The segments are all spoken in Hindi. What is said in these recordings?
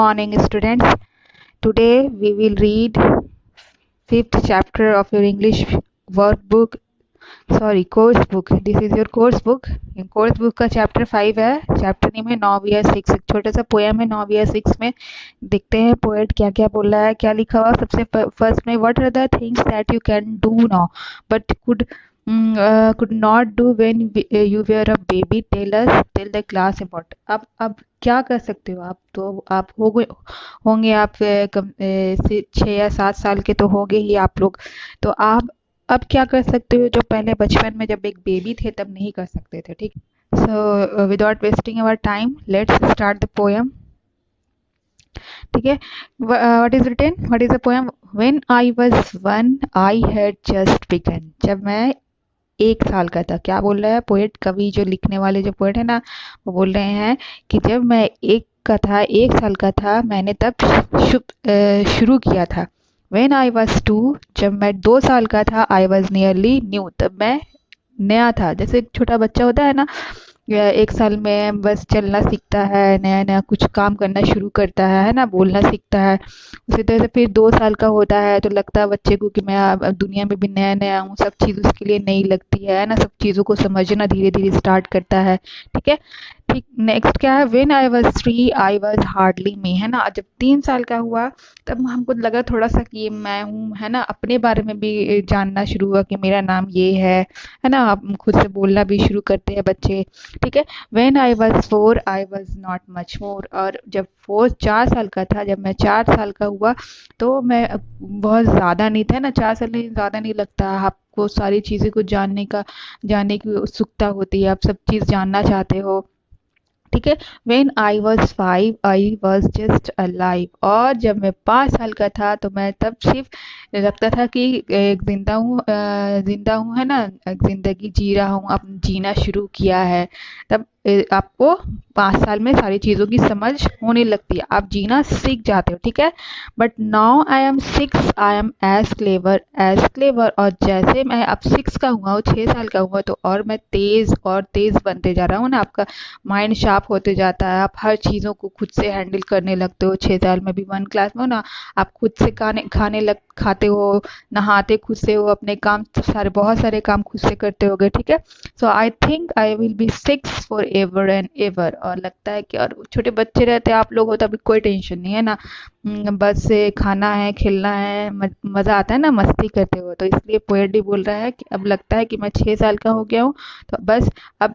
morning, students. Today we will read fifth chapter of your English workbook. Course book. This is your course book. Course book का चैप्टर 5 है. चैप्टर नेम है 9 ईयर 6. एक छोटा सा पोएम है 9 ईयर 6 में. देखते हैं पोएट क्या क्या बोल रहा है, क्या लिखा हुआ. सबसे फर्स्ट में what are the things that you can do now but could not do when you were a baby. Tell the class about. अब क्या कर सकते हो आप. तो आप होंगे आप 6 या 7 साल के तो होंगे ही आप लोग. तो आप अब क्या कर सकते हो जो पहले बचपन में जब एक बेबी थे तब नहीं कर सकते थे. ठीक. So without wasting our time let's start the poem. ठीक है. What is written, what is the poem. When I was 1 I had just begun. जब मैं 1 साल का था. क्या बोल रहा है पोएट, कवि जो लिखने वाले जो पोएट है ना, वो बोल रहे हैं कि जब मैं 1 साल का था मैंने तब शुरू किया था. When I was 2, जब मैं 2 साल का था, I was nearly new, तब मैं नया था. जैसे एक छोटा बच्चा होता है ना, 1 साल में बस चलना सीखता है, नया नया कुछ काम करना शुरू करता है ना, बोलना सीखता है. उसी तरह से फिर 2 साल का होता है तो लगता है बच्चे को कि मैं अब दुनिया में भी नया नया हूँ. सब चीज़ उसके लिए नई लगती है ना, सब चीज़ों को समझना धीरे धीरे स्टार्ट करता है. ठीक है. ठीक. नेक्स्ट क्या है. When I was 3 I was hardly me. है ना, जब 3 साल का हुआ तब हमको लगा थोड़ा सा कि मैं हूँ. है ना, अपने बारे में भी जानना शुरू हुआ कि मेरा नाम ये है ना. आप खुद से बोलना भी शुरू करते हैं बच्चे. ठीक है. When I was 4 I was not much more. और जब 4 साल का था, जब मैं 4 साल का हुआ तो मैं बहुत ज़्यादा नहीं था ना. 4 साल में ज़्यादा नहीं लगता. आपको सारी चीज़ें को जानने की उत्सुकता होती है, आप सब चीज़ जानना चाहते हो. ठीक है. When I was 5 I was just alive. और जब मैं 5 साल का था तो मैं तब सिर्फ लगता था कि एक जिंदा हूँ है ना, एक जिंदगी जी रहा हूँ, अब जीना शुरू किया है. तब आपको 5 साल में सारी चीज़ों की समझ होने लगती है, आप जीना सीख जाते हो. ठीक है. But now I am 6 I am as clever. और जैसे मैं अब 6 का हुआ हूँ, 6 साल का हुआ, तो और मैं तेज़ बनते जा रहा हूँ ना. आपका माइंड शार्प होते जाता है, आप हर चीज़ों को खुद से हैंडल करने लगते हो. 6 साल में भी 1 क्लास में हो ना, आप खुद से खाते हो, नहाते खुद से हो, अपने काम बहुत सारे काम खुद से करते होगे. ठीक है. So I think I will be 6 forever and ever. और लगता है कि और छोटे बच्चे रहते हैं आप लोग हो तो अभी कोई टेंशन नहीं है ना. बस से खाना है, खेलना है, मज़ा आता है ना, मस्ती करते हो. तो इसलिए पोएट भी बोल रहा है कि अब लगता है कि मैं 6 साल का हो गया हूँ, तो बस अब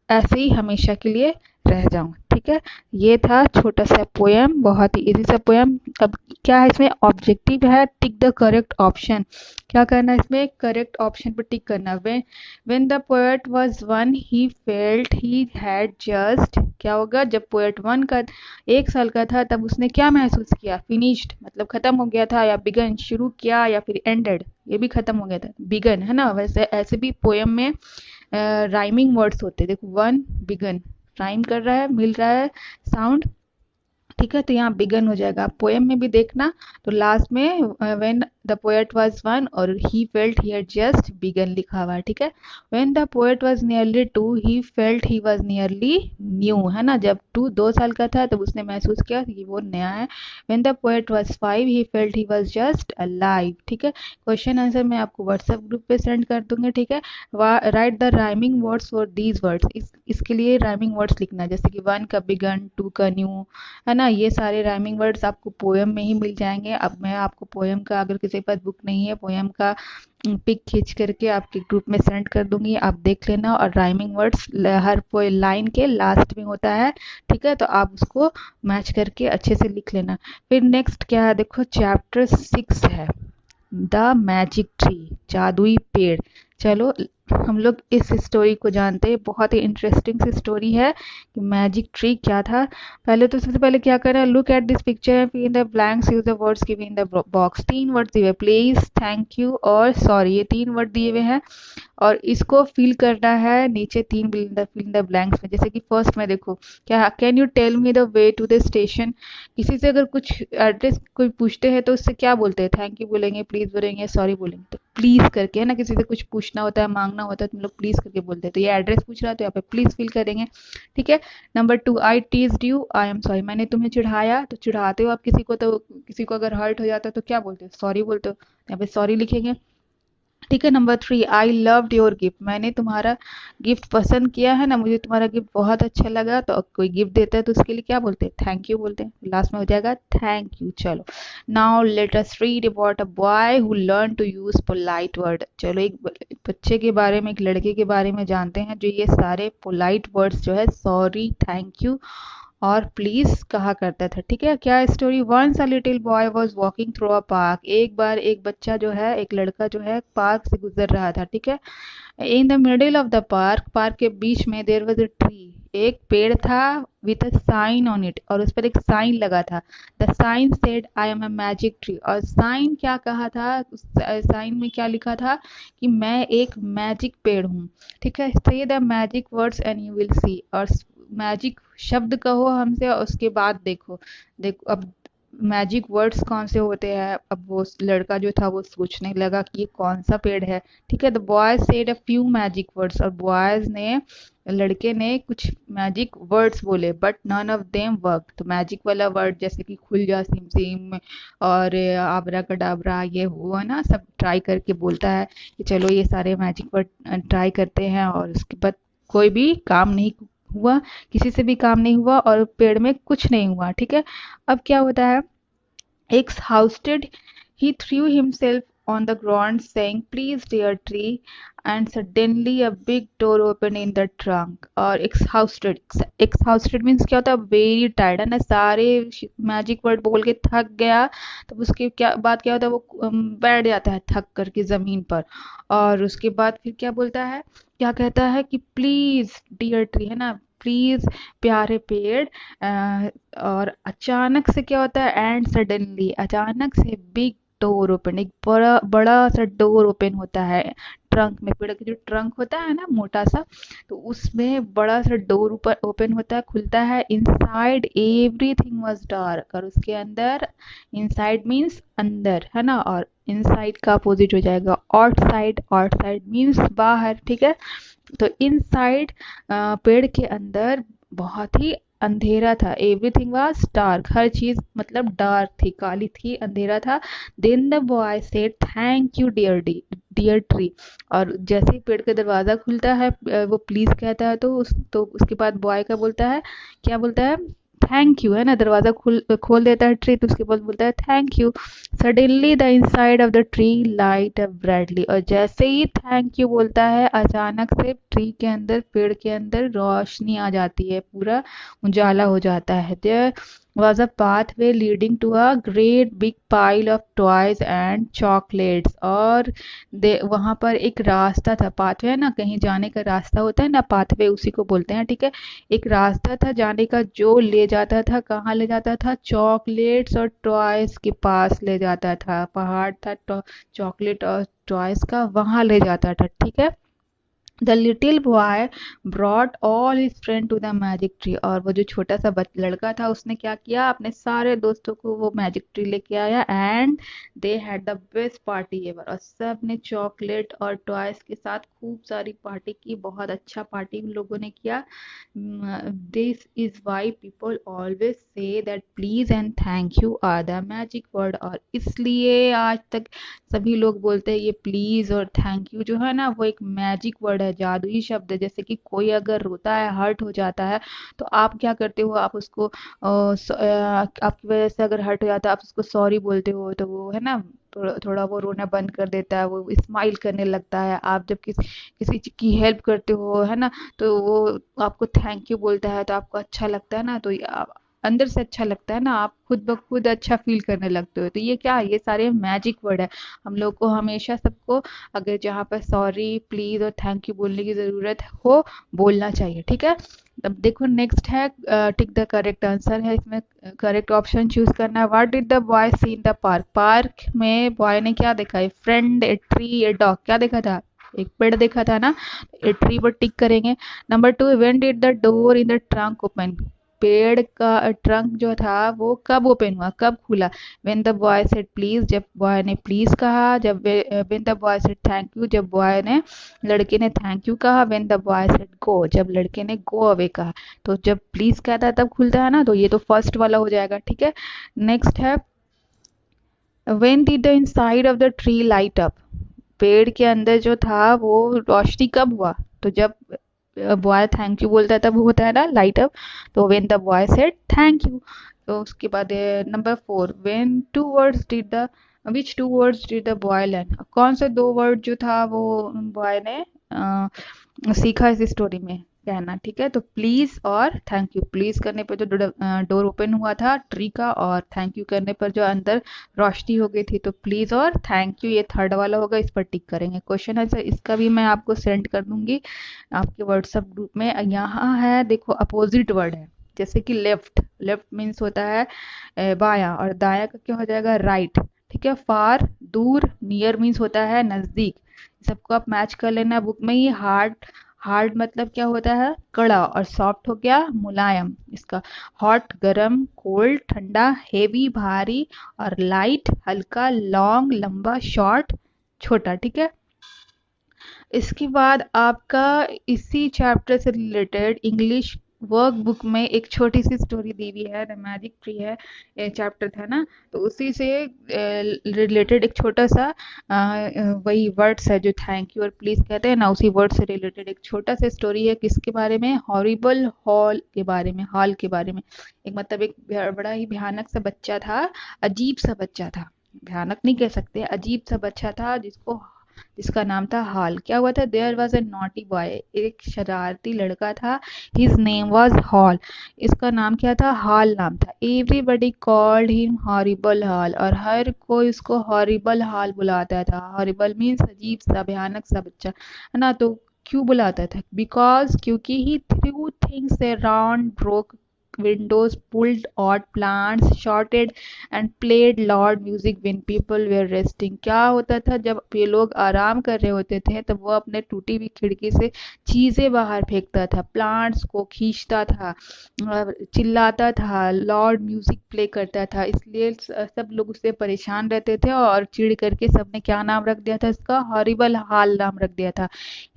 ऐसे ही हमेशा के लिए रह जाऊं. ठीक है. ये था छोटा सा पोएम, बहुत ही इजी सा पोएम. अब क्या है इसमें, ऑब्जेक्टिव है टिक द करेक्ट ऑप्शन. क्या करना है इसमें, करेक्ट ऑप्शन पर टिक करना. When the poet was 1 he felt he had just. क्या होगा, जब पोएट 1 का 1 साल का था तब उसने क्या महसूस किया, फिनिश्ड मतलब खत्म हो गया था, या बिगन शुरू किया, या फिर एंडेड ये भी खत्म हो गया था. बिगन है ना, वैसे ऐसे भी पोएम में राइमिंग वर्ड्स होते हैं. देखो 1 बिगन राइम कर रहा है, मिल रहा है साउंड. ठीक है. तो यहाँ बिगन हो जाएगा. पोएम में भी देखना तो लास्ट में व्हेन द पोएट वाज 1 और he felt he had just begun लिखा हुआ है. ठीक है. When the poet was nearly 2 he felt he was nearly new. है ना, जब 2 साल का था तब उसने महसूस किया कि वो नया है. When the poet was 5 he felt he was just alive. ठीक है. क्वेश्चन आंसर मैं आपको व्हाट्सएप ग्रुप पे सेंड कर दूंगी. ठीक है. Right the rhyming words for these words. इसके लिए राइमिंग वर्ड्स लिखना, जैसे कि 1 का बिगन, 2 का न्यू, है ना. ये सारे राइमिंग वर्ड्स आपको पोएम में ही मिल जाएंगे. अब मैं आपको पोएम का, अगर किसी के पास बुक नहीं है, पोएम का पिक खींच करके आपके ग्रुप में सेंड कर दूंगी, आप देख लेना. और राइमिंग वर्ड्स हर लाइन के लास्ट में होता है. ठीक है. तो आप उसको मैच करके अच्छे से लिख लेना. फिर नेक्स्ट क्या है, देखो चैप्टर 6 है द मैजिक ट्री, जादुई पेड़. चलो हम लोग इस स्टोरी को जानते हैं. बहुत ही इंटरेस्टिंग सी स्टोरी है कि मैजिक ट्री क्या था. पहले तो सबसे पहले क्या करना है, look at this picture, fill in the blanks, use the words given in the box. 3 words दिए हुए, प्लीज, थैंक यू और सॉरी, ये 3 वर्ड दिए हुए हैं और इसको फिल करना है नीचे 3 फिल इन द ब्लैंक्स में. जैसे कि फर्स्ट में देखो क्या, can you tell me the way to the station. किसी से अगर कुछ एड्रेस कोई पूछते हैं तो उससे क्या बोलते हैं, थैंक यू बोलेंगे, प्लीज बोलेंगे, सॉरी बोलेंगे. तो प्लीज करके, है ना, किसी से कुछ पूछना होता है, मांगना होता है, तुम लोग प्लीज करके बोलते हैं। तो ये एड्रेस पूछ रहा है तो यहाँ पे प्लीज फिल करेंगे, ठीक है। Number 2, I teased you, I am sorry, मैंने तुम्हें चिढ़ाया। तो चिढ़ाते हो आप किसी को, तो किसी को अगर हर्ट हो जाता है तो क्या बोलते हो, सॉरी बोलते हो, यहाँ पे सॉरी लिखेंगे, ठीक है। Number 3, I loved your gift, मैंने तुम्हारा गिफ्ट पसंद किया है ना, मुझे तुम्हारा गिफ्ट बहुत अच्छा लगा। तो कोई गिफ्ट देता है तो उसके लिए क्या बोलते हैं, थैंक यू बोलते हैं, लास्ट में हो जाएगा थैंक यू। चलो, now let us read about a boy who learn to use polite word. चलो, एक बच्चे के बारे में, एक लड़के के बारे में जानते हैं जो ये सारे पोलाइट वर्ड्स जो है, सॉरी, थैंक यू और प्लीज कहा करता था, ठीक है। क्या story, once a little boy was walking through a park, एक बार एक बच्चा जो है, एक लड़का जो है पार्क से गुजर रहा था, ठीक है। In the middle of the park, park के बीच में देयर वाज अ ट्री, एक पेड़ था, with a sign on it, और उस पर एक साइन लगा था। The sign said I am a magic tree, और साइन क्या कहा था, उस साइन में क्या लिखा था कि मैं एक मैजिक पेड़ हूँ, ठीक है। से the magic words and you will see, और मैजिक शब्द कहो हमसे और उसके बाद देखो। देखो अब मैजिक वर्ड्स कौन से होते हैं, अब वो लड़का जो था वो सोचने लगा कि ये कौन सा पेड़ है, ठीक है। The boy said a few magic words, और बॉयज ने, लड़के ने कुछ मैजिक वर्ड्स बोले, but none of them work. तो मैजिक वाला वर्ड जैसे कि खुल जा सिम सिम और आबरा कडाबरा, ये हुआ ना, सब ट्राई करके बोलता है कि चलो ये सारे मैजिक वर्ड ट्राई करते हैं, और उसके बाद कोई भी काम नहीं हुआ, किसी से भी काम नहीं हुआ और पेड़ में कुछ नहीं हुआ, ठीक है। अब क्या होता है, exhausted, he threw himself on the ground, saying, "Please, dear tree." And suddenly a big door opened in the trunk. और exhausted means क्या होता है, very tired, है ना, सारे मैजिक वर्ड बोल के थक गया। तो उसके क्या बाद क्या होता है, वो बैठ जाता है थक करके जमीन पर, और उसके बाद फिर क्या बोलता है, क्या कहता है कि प्लीज डियर ट्री, है ना, प्लीज प्यारे पेड़। और अचानक से क्या होता है, एंड सडनली, अचानक से बिग डोर ओपन, एक बड़ा बड़ा सा डोर ओपन होता है ट्रंक में, पेड़ का जो ट्रंक होता है ना मोटा सा, तो उसमें बड़ा सा डोर ऊपर ओपन होता है, खुलता है। इनसाइड एवरीथिंग वाज डार्क, और उसके अंदर, इनसाइड मीन्स अंदर, है ना, और इनसाइड का अपोजिट हो जाएगा आउटसाइड, आउटसाइड मीन्स बाहर, ठीक है। तो इनसाइड, पेड़ के अंदर बहुत ही अंधेरा था, एवरीथिंग वाज डार्क, हर चीज मतलब डार्क थी, काली थी, अंधेरा था। Then the boy said thank you dear tree, और जैसे ही पेड़ का दरवाजा खुलता है, वो प्लीज कहता है, तो उसके बाद बॉय का बोलता है, क्या बोलता है, थैंक यू, है ना, दरवाजा खोल देता है ट्री, तो उसके बाद बोलता है thank you. Suddenly the inside of the tree light up brightly, और जैसे ही थैंक यू बोलता है, अचानक से ट्री के अंदर, पेड़ के अंदर रोशनी आ जाती है, पूरा उजाला हो जाता है। There was a pathway leading to a great big pile of toys and chocolates, और वहां पर एक रास्ता था, पाथवे है ना, कहीं जाने का रास्ता होता है ना, पाथवे उसी को बोलते हैं, ठीक है। एक रास्ता था जाने का, जो ले जाता था, कहाँ ले जाता था, चॉकलेट्स और टॉयज के पास ले जाता था, पहाड़ था चॉकलेट और टॉयज का, वहां ले जाता था, ठीक है। The little boy brought all his friend to the magic tree, और वो जो छोटा सा लड़का था, उसने क्या किया, अपने सारे दोस्तों को वो मैजिक ट्री लेके आया, and they had the best party ever, और सब ने चॉकलेट और टॉयज के साथ खूब सारी पार्टी की, बहुत अच्छा पार्टी उन लोगों ने किया। This is why people always say that please and thank you are the magic word, और इसलिए आज तक सभी लोग बोलते हैं ये प्लीज और थैंक यू जो है ना, वो एक मैजिक वर्ड है, जादुई शब्द है। जैसे कि कोई अगर रोता है, हर्ट हो जाता है, तो आप क्या करते हो, आप उसको आपकी वजह से अगर हर्ट हो जाता है, आप उसको सॉरी बोलते हो, तो वो है ना, थोड़ा थोड़ा वो रोना बंद कर देता है, वो स्माइल करने लगता है। आप जब किसी चीज की हेल्प करते हो, है ना, तो वो आपको थैंक यू बोलता है, तो आपको अच्छा लगता है ना, तो अंदर से अच्छा लगता है ना, आप खुद ब खुद अच्छा फील करने लगते हो। तो ये क्या, ये सारे मैजिक वर्ड है। हम लोग को हमेशा, सबको, अगर जहाँ पर सॉरी, प्लीज और थैंक यू बोलने की जरूरत हो, बोलना चाहिए, ठीक है। अब देखो नेक्स्ट है, टिक द करेक्ट आंसर है, इसमें करेक्ट ऑप्शन चूज करना है। What did the boy see in the park, park में बॉय ने क्या देखा, a friend, a tree, a dog, क्या देखा था, एक पेड़ देखा था ना, ए ट्री पर टिक करेंगे। Number 2, when did the door in the trunk open, पेड़ का ट्रंक जो था वो कब ओपन हुआ, कब खुला? When the boy said please, जब बॉय ने प्लीज कहा। जब when the boy said thank you, जब बॉय ने लड़के ने थैंक यू कहा। When the boy said go, जब लड़के ने गो अवे कहा। तो जब प्लीज कहता है तब खुलता है ना, तो ये तो फर्स्ट वाला हो जाएगा। ठीक है, नेक्स्ट है when did the inside of the tree light up, पेड़ के अंदर जो था वो रोशनी कब हुआ? तो जब बॉय थैंक यू बोलता है तब होता है ना लाइट अप। तो when the boy said thank you. तो उसके बाद number 4, when two words did the which two words did the boy learn, कौन सा दो वर्ड जो था वो बॉय ने सीखा इस स्टोरी में कहना। ठीक है, तो प्लीज और थैंक यू। प्लीज करने पर जो डोर ओपन हुआ था ट्री का, और थैंक यू करने पर जो अंदर रोशनी हो गई थी। तो प्लीज और थैंक यू, ये थर्ड वाला होगा, इस पर टिक करेंगे। क्वेश्चन आंसर इसका भी मैं आपको सेंड कर दूंगी आपके व्हाट्सएप ग्रुप में। यहाँ है देखो, अपोजिट वर्ड है, जैसे कि लेफ्ट, लेफ्ट मीन्स होता है बायां, और दाया का क्या हो जाएगा, राइट। ठीक है, फार दूर, नियर मीन्स होता है नजदीक। सबको आप मैच कर लेना बुक में। ही हार्ड, हार्ड मतलब क्या होता है, कड़ा, और सॉफ्ट हो गया मुलायम। इसका हॉट गरम, कोल्ड ठंडा, हेवी भारी, और लाइट हल्का, लॉन्ग लंबा, शॉर्ट छोटा। ठीक है, इसके बाद आपका इसी चैप्टर से रिलेटेड इंग्लिश वर्क बुक में एक छोटी सी स्टोरी दी हुई है, द मैजिक ट्री है, ये चैप्टर था ना, तो उसी से रिलेटेड एक छोटा सा वही वर्ड्स है जो थैंक यू और प्लीज कहते हैं ना, उसी वर्ड से रिलेटेड एक छोटा सा स्टोरी है। किसके बारे में, हॉरिबल हॉल के बारे में, हॉल के बारे में। एक मतलब एक बड़ा ही भयानक सा बच्चा था, अजीब सा बच्चा था, भयानक नहीं कह सकते, अजीब सा बच्चा था जिसका नाम था हाल। क्या हुआ था, there was a naughty boy, एक शरारती लड़का था, हिज नेम वॉज हॉल, इसका नाम क्या था, हाल नाम था। एवरीबडी कॉल्ड हिम हॉरिबल हाल, और हर कोई उसको हॉरिबल हाल बुलाता था। हॉरिबल मीन्स अजीब सा, भयानक सा बच्चा है ना। तो क्यों बुलाता था, बिकॉज क्योंकि he threw things around, broke windows, pulled odd plants, shouted and played loud music when people were resting। क्या होता था, जब ये लोग आराम कर रहे होते थे तब वो अपने टूटी हुई खिड़की से चीजें बाहर फेंकता था, प्लांट्स को खींचता था, चिल्लाता था, लॉर्ड म्यूजिक प्ले करता था। इसलिए सब लोग उससे परेशान रहते थे, और चिढ़ करके सबने क्या नाम रख दिया था इसका, हॉरिबल हाल नाम रख दिया था।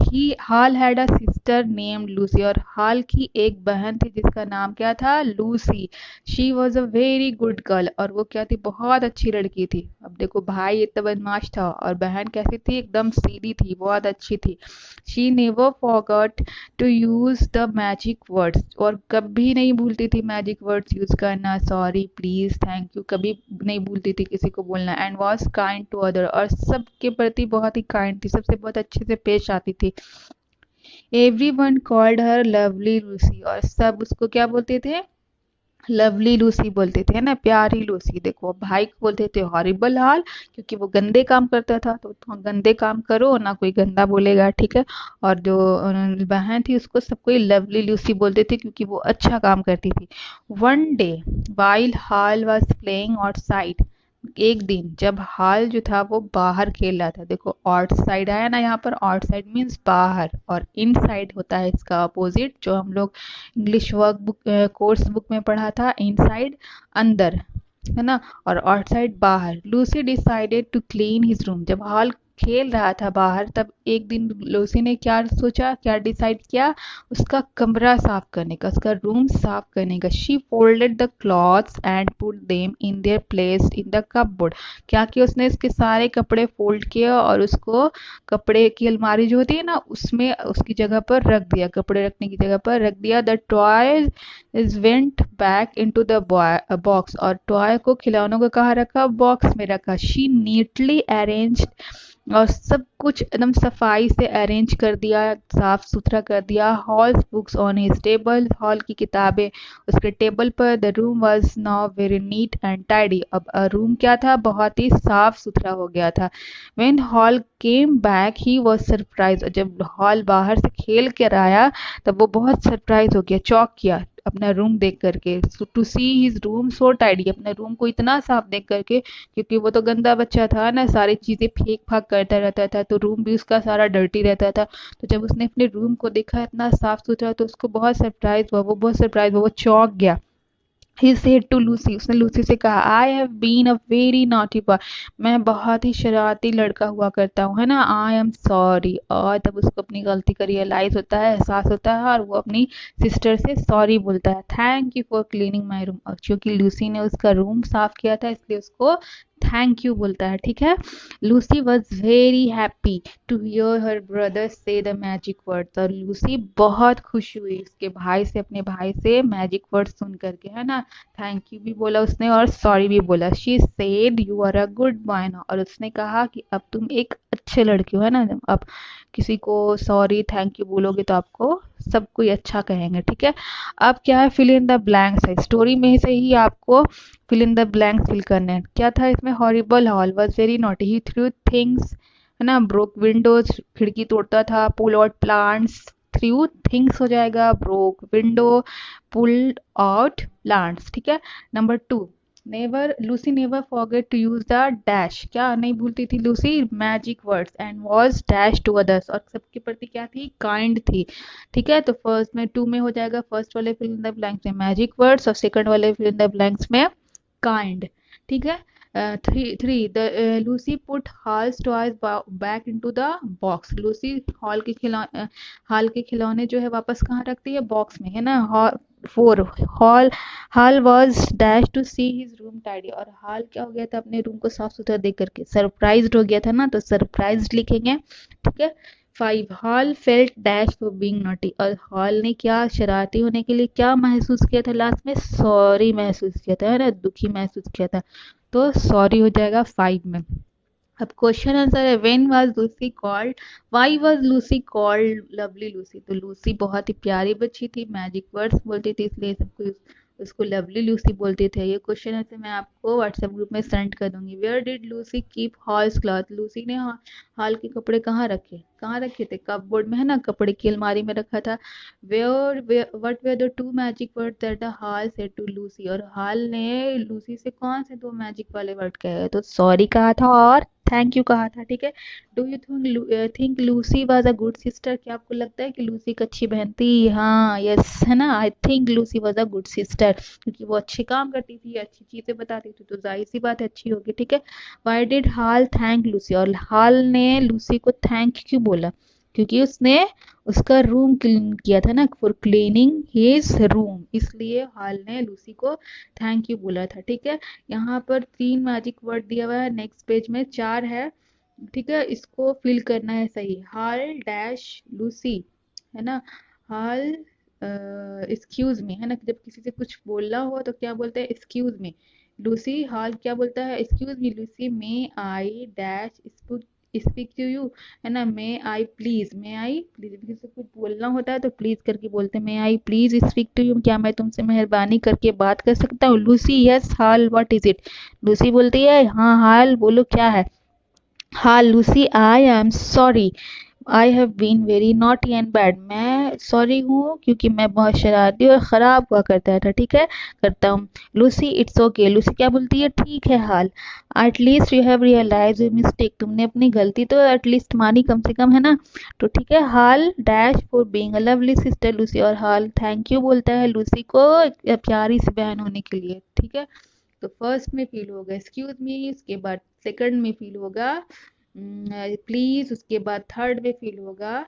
He Hal had a sister named Lucy, और हाल की एक बहन थी जिसका नाम क्या था, Lucy. She was a very good girl, और वो क्या थी, बहुत अच्छी लड़की थी। अब देखो, भाई इतना बदमाश था और बहन कैसी थी, एकदम सीधी थी, बहुत अच्छी थी। She never forgot to use the magic words, और कभी नहीं भूलती थी मैजिक वर्ड्स यूज करना, सॉरी प्लीज थैंक यू कभी नहीं भूलती थी किसी को बोलना। And was kind to other, और सबके प्रति बहुत ही काइंड थी, सबसे बहुत अच्छे से पेश आती थी। Every one called her lovely Lucy, और सब उसको क्या बोलते थे, लवली लूसी बोलते थे, है ना, प्यारी लूसी। देखो, भाई को बोलते थे हॉरिबल हाल क्योंकि वो गंदे काम करता था, तो गंदे काम करो ना, कोई गंदा बोलेगा। ठीक है, और जो बहन थी उसको सब कोई लवली लूसी बोलते थे क्योंकि वो अच्छा काम करती थी। One day while hall was playing outside, एक दिन जब हाल जो था वो बाहर खेल रहा था। देखो, आउट साइड आया ना यहाँ पर, आउट साइड मीन्स बाहर, और इन साइड होता है इसका अपोजिट, जो हम लोग English work book course book में पढ़ा था, इन साइड अंदर, है ना, और आउटसाइड बाहर। Lucy decided to clean his room, जब हाल खेल रहा था बाहर तब एक दिन लूसी ने क्या सोचा, क्या डिसाइड किया, उसका कमरा साफ करने का, उसका रूम साफ करने का। She folded the clothes and put them in their place in the cupboard, क्या किया उसने, इसके सारे कपड़े फोल्ड किया और उसको कपड़े की अलमारी जो होती है ना उसमें उसकी जगह पर रख दिया, कपड़े रखने की जगह पर रख दिया। The toy is went back into the box, और टॉय को, खिलौनों को कहाँ रखा, बॉक्स में रखा। शी नीटली अरेंज्ड, और सब कुछ एकदम सफाई से अरेंज कर दिया, साफ सुथरा कर दिया। Halls books on his table, hall की किताबें उसके टेबल पर। The room was now very neat and tidy, अब रूम क्या था, बहुत ही साफ सुथरा हो गया था। When hall came back he was surprise, जब हॉल बाहर से खेल कर आया तब वो बहुत सरप्राइज हो गया, चौंक किया। अपना रूम देख करके, to see his room so tidy, अपने रूम को इतना साफ देख करके, क्योंकि वो तो गंदा बच्चा था ना, सारी चीजें फेंक फाक करता रहता था, तो रूम भी उसका सारा डर्टी रहता था। तो जब उसने अपने रूम को देखा इतना साफ सुथरा, तो उसको बहुत सरप्राइज हुआ, वो बहुत सरप्राइज हुआ, वो चौंक गया। ही सेड टू लूसी, उसने लूसी से कहा, I have been a very naughty boy, मैं बहुत ही शरारती लड़का हुआ करता हूँ, है ना, आई एम सॉरी। और तब उसको अपनी गलती का रियलाइज होता है, एहसास होता है, और वो अपनी सिस्टर से सॉरी बोलता है, thank you for cleaning my room. और क्योंकि लूसी ने उसका रूम साफ किया था, इसलिए उसको थैंक यू बोलता है, ठीक है। Lucy was very happy to hear her brother say the magic words, और लूसी बहुत खुश हुई उसके भाई से, अपने भाई से मैजिक वर्ड्स सुन करके, है ना। थैंक यू भी बोला उसने और सॉरी भी बोला। She said you are a good boy now, और उसने कहा कि अब तुम एक अच्छे लड़के हो, है ना। अब किसी को सॉरी थैंक यू बोलोगे तो आपको सब कोई अच्छा कहेंगे, ठीक है। अब क्या है, फिल इन द ब्लैंक्स है, स्टोरी में से ही आपको fill in the blanks fill करने हैं। क्या था इसमें, horrible Hal was very naughty, he threw things, है ना, ब्रोक विंडोज, खिड़की तोड़ता था, pull out plants, threw things हो जाएगा, broke window, pulled out plants, ठीक है। Number 2, never Lucy never forget to use the dash, क्या नहीं भूलती थी Lucy, magic words, and was dash to others, और सबके प्रति क्या थी, काइंड थी, ठीक है। तो फर्स्ट में 2 में हो जाएगा, फर्स्ट वाले फिल इन द ब्लैंक्स में मैजिक वर्ड्स, और सेकंड वाले फिल इन द ब्लैंक्स में काइंड, ठीक है। Three the Lucy put halls toys back into the box, Lucy hall के खिलौने जो है वापस कहाँ रखती है, बॉक्स में, है ना। 4, Hal Hal was dash to see his room tidy, और हॉल क्या हो गया था, अपने रूम को साफ सुथरा देख करके सरप्राइज्ड हो गया था ना, तो सरप्राइज्ड लिखेंगे, ठीक है। 5, hall felt dash for being naughty, और हॉल ने क्या शरारती होने के लिए क्या महसूस किया था, लास्ट में सॉरी महसूस किया था, है ना, दुखी महसूस किया था, तो सॉरी हो जाएगा 5 में। अब क्वेश्चन आंसर है, when was Lucy called, why was Lucy called lovely Lucy, तो लूसी बहुत ही प्यारी बच्ची थी, मैजिक वर्ड्स बोलती थी, इसलिए सबको उसको लवली लूसी बोलते थे। ये क्वेश्चन है मैं आपको व्हाट्सएप ग्रुप में सेंड कर दूंगी। Where did Lucy keep Hal's cloth, Lucy ने हाल के कपड़े कहाँ रखे थे, कपबोर्ड में, है ना, कपड़े की अलमारी में रखा था। Where what were the 2 magic word that the Hal said to Lucy, और हाल ने लूसी से कौन से 2 मैजिक वाले वर्ड कहे, तो सॉरी कहा था और थैंक यू कहा था, ठीक है। Do you think Lucy was a good sister, क्या आपको लगता है कि लूसी एक अच्छी बहन थी, हाँ, यस, है ना, I think Lucy was a good sister, क्योंकि वो अच्छे काम करती थी, अच्छी चीजें बताती थी, तो जाहिर सी बात है अच्छी होगी, ठीक है। Why did hall thank Lucy, और हाल ने लूसी को थैंक क्यों बोला, क्योंकि उसने उसका रूम क्लीन किया था ना, फॉर क्लीनिंग हिज रूम, इसलिए हाल ने लूसी को थैंक यू बोला था, ठीक है। यहाँ पर 3 मैजिक वर्ड दिया हुआ है, नेक्स्ट पेज में 4 है, ठीक है, इसको फिल करना है सही। हाल डैश लूसी, है ना, हाल एक्सक्यूज मी, है ना, जब किसी से कुछ बोलना हो तो क्या बोलते हैं, एक्सक्यूज मी। लूसी हाल क्या बोलता है, excuse me Lucy, may I dash speak to you, है ना, मे आई प्लीज, किसी से कुछ बोलना होता है तो प्लीज करके बोलते हैं, may I please speak to you, क्या मैं तुमसे मेहरबानी करके बात कर सकता हूँ। Lucy yes Hal what is it, Lucy बोलती है, हाँ हाल बोलो क्या है। हाँ Lucy, I am sorry, I have been very naughty and bad, मैं सॉरी हूँ क्योंकि मैं बहुत शरारती और ख़राब हुआ करता था, ठीक है, करता हूँ। लूसी इट्स ओके, लूसी क्या बोलती है, ठीक है Hal. At least you have realize your mistake, तुमने अपनी गलती तो एटलीस्ट मानी कम से कम, है ना, तो ठीक है। Hal dash for being a lovely sister Lucy, और हाल थैंक यू बोलता है लूसी को प्यारी सी बहन होने के लिए, ठीक है। तो फर्स्ट में फील होगा एक्सक्यूज मी, उसके बाद सेकंड में फील होगा प्लीज, उसके बाद थर्ड में फील होगा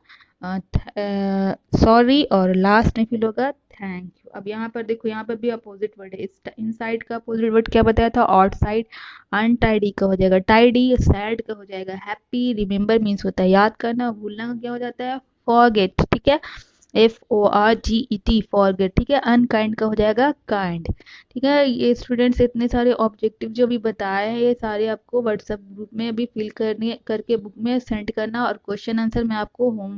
सॉरी, और लास्ट में फील होगा थैंक यू। अब यहाँ पर देखो, यहाँ पर भी अपोजिट वर्ड है, इनसाइड का अपोजिट वर्ड क्या बताया था, आउटसाइड। अनटाइडी का हो जाएगा टाइडी, सैड का हो जाएगा हैप्पी, रिमेम्बर मीन्स होता है याद करना, भूलना का क्या हो जाता है, फॉरगेट, ठीक है, FORGET फॉरगेट, ठीक है। अनकाइंड का हो जाएगा काइंड, ठीक है। ये स्टूडेंट्स इतने सारे ऑब्जेक्टिव जो भी बताए हैं ये सारे आपको व्हाट्सएप ग्रुप में अभी फिल करने करके बुक में सेंड करना, और क्वेश्चन आंसर मैं आपको होम